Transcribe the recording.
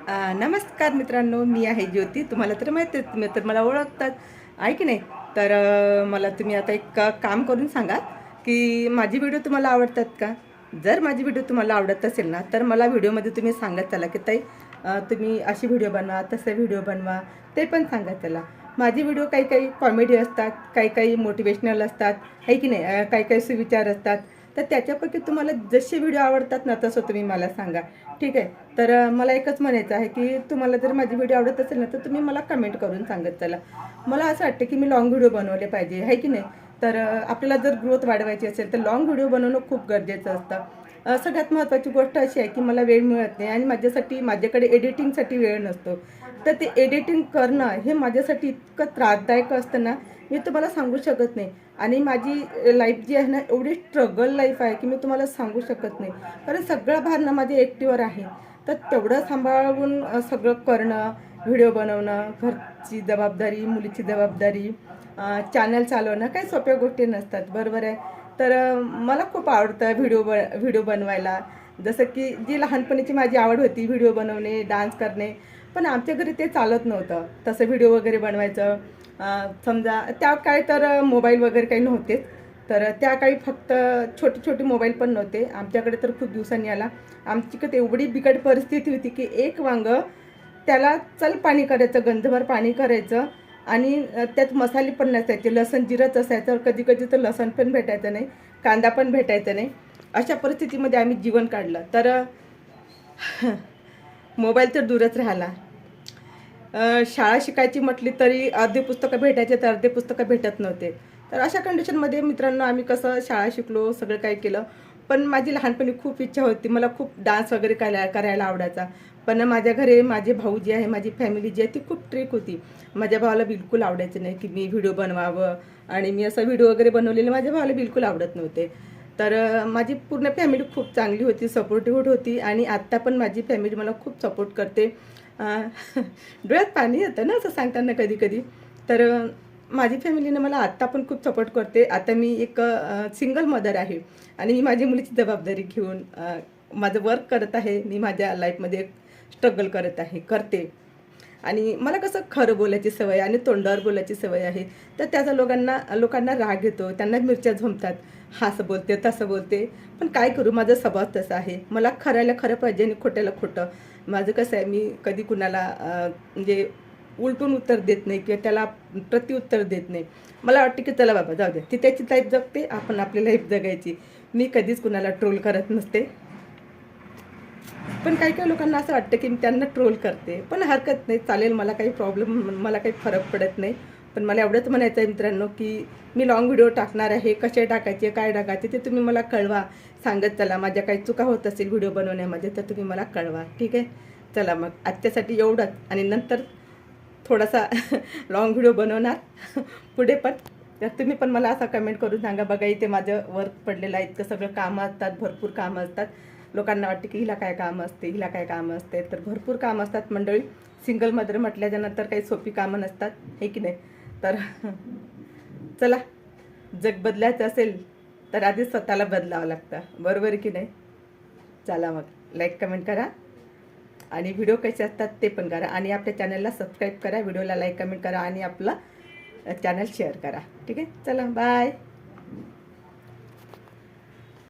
नमस्कार मित्रांनो, मी आहे ज्योती. तुम्हाला तर माहितीच, तुम्ही तर मला ओळखतात, आहे की नाही? तर मला तुम्ही आता एक काम करून सांगा, की माझी व्हिडिओ तुम्हाला आवडतात का? जर माझी व्हिडिओ तुम्हाला आवडत असेल ना, तर मला व्हिडिओमध्ये तुम्ही सांगत चला, की ताई तुम्ही अशी व्हिडिओ बनवा, तसे व्हिडिओ बनवा, ते पण सांगत चला. माझी व्हिडिओ काही-काही कॉमेडी असतात, काही-काही मोटिवेशनल असतात, आहे की नाही? काही-काही सुविचार असतात. तर त्याच्यापैकी तुम्हाला जसे व्हिडिओ आवडतात ना, तसं तुम्ही मला सांगा, ठीक आहे? तर मला एकच म्हणायचं आहे, की तुम्हाला जर माझी व्हिडिओ आवडत असेल ना, तर तुम्ही मला कमेंट करून सांगत चला. मला असं वाटतं, की मी लाँग व्हिडिओ बनवले पाहिजे, आहे की नाही? तर आपल्याला जर ग्रोथ वाढवायची असेल, तर लाँग व्हिडिओ बनवणं खूप गरजेचं असतं. सगळ्यात महत्त्वाची गोष्ट अशी आहे, की मला वेळ मिळत नाही आणि माझ्याकडे एडिटिंगसाठी वेळ नसतो. तर ते एडिटिंग करणं हे माझ्यासाठी इतकं त्रासदायक असतं ना, मी तुम्हाला सांगू शकत नाही. आणि माझी लाईफ जी आहे ना, एवढी स्ट्रगल लाईफ आहे, की मी तुम्हाला सांगू शकत नाही. कारण सगळा भार ना माझ्या एकटीवर आहे. तर तेवढं सांभाळून सगळं करणं, व्हिडिओ बनवणं, घरची जबाबदारी, मुलीची जबाबदारी, चॅनल चालवणं काही सोप्या गोष्टी नसतात, बरोबर आहे. तर मला खूप आवडतं व्हिडिओ बनवायला. जसं की जी लहानपणीची माझी आवड होती व्हिडिओ बनवणे, डान्स करणे. पण आमच्या घरी ते चालत नव्हतं. तसं व्हिडिओ वगैरे बनवायचं. समजा त्या काळी तर मोबाईल वगैरे काही नव्हतेच. तर त्या काळी फक्त छोटे-छोटे मोबाईल पण नव्हते. आमच्याकडे तर खूप दिवसांनी आला. आमच्याकडे एवढी बिकट परिस्थिती होती, की एक वांगं त्याला चल पाणी करायचं, गंजभर पाणी करायचं आणि त्यात मसाले पण नसायचे. लसूण जिरंच असायचं. कधी-कधी तर लसूण पण भेटायचं नाही, कांदा पण भेटायचा नाही. अशा परिस्थितीमध्ये आम्ही जीवन काढलं. तर मोबाईल तर दूरच राहिला. शाळा शिकायची म्हटली तरी अर्धी पुस्तकं भेटायचे, तर अर्धे पुस्तकं भेटत नव्हते. तर अशा कंडिशनमध्ये मित्रांनो आम्ही कसं शाळा शिकलो, सगळं काही केलं. पण माझी लहानपणी खूप इच्छा होती. मला खूप डान्स वगैरे करायला आवडायचा. पण माझ्या घरी माझे भाऊ जे आहे, माझी फॅमिली जी आहे ती खूप ट्रिक होती. माझ्या भावाला बिलकुल आवडायचं नाही, की मी व्हिडिओ बनवावं आणि मी असा व्हिडिओ वगैरे बनवलेले माझ्या भावाला बिलकुल आवडत नव्हते. तर माझी पूर्ण फॅमिली खूप चांगली होती, सपोर्टिव्ह होती आणि आत्ता पण माझी फॅमिली मला खूप सपोर्ट करते. अ, डोळ्यात पाणी येतं ना असं सांगताना कधी-कधी. तर माझी फॅमिलीनं मला आत्ता पण खूप सपोर्ट करते. आता मी एक सिंगल मदर आहे आणि मी माझी मुलीची जबाबदारी घेऊन माझं वर्क करत आहे. मी माझ्या लाईफमध्ये स्ट्रगल करते. आणि मला कसं खरं बोलायची सवय आणि तोंडावर बोलायची सवय आहे. तर त्याचा लोकांना राग येतो. त्यांना मिरच्या झोंबतात. हा असं बोलते, तसं बोलते. पण काय करू माझा स्वभाव तसा आहे. मला खऱ्याला खरं पाहिजे आणि खोट्याला खोटं. माझं कसं आहे मी कधी कुणाला म्हणजे उलटून उत्तर देत नाही किंवा त्याला प्रत्युत्तर देत नाही. मला वाटतं की चला बाबा जाऊ द्या. ती त्याची लाईफ जगते, आपण आपली लाईफ जगायची. मी कधीच कुणाला ट्रोल करत नसते. पण काही-काही लोकांना असं वाटतं, की मी त्यांना ट्रोल करते. पण हरकत नाही, चालेल. मला काही फरक पडत नाही. पण मला एवढंच म्हणायचं आहे मित्रांनो, की मी लाँग व्हिडिओ टाकणार आहे. कसे टाकायचे, काय टाकायचे ते तुम्ही मला कळवा. सांगत चला. माझ्या काही चुका होत असतील व्हिडिओ बनवण्यामध्ये तर तुम्ही मला कळवा. ठीक आहे? चला मग आजच्यासाठी एवढंच आणि नंतर थोडासा लाँग व्हिडिओ बनवणार पुढे पण. तर तुम्ही पण मला असा कमेंट करून सांगा, बघा इथे माझं वर्क पडलेलं आहे, इतकं सगळं कामं असतात, भरपूर कामं असतात. लोकांना वाटते की हिला काय कामं असते, हिला काय कामं असते. तर भरपूर कामं असतात मंडळी. सिंगल मदर म्हटल्याच्यानंतर काही सोपी कामं नसतात, हे की नाही? तर चला, जग बदलायचं असेल तर आधी स्वतःला बदलावं लागतं, बरोबर आहे की नाही? चला मग लाईक कमेंट करा आणि व्हिडिओ कसे असतात ते पण करा आणि आपल्या चॅनलला सबस्क्राईब करा, व्हिडिओला लाईक कमेंट करा आणि आपला चॅनल शेअर करा. ठीक आहे? चला बाय.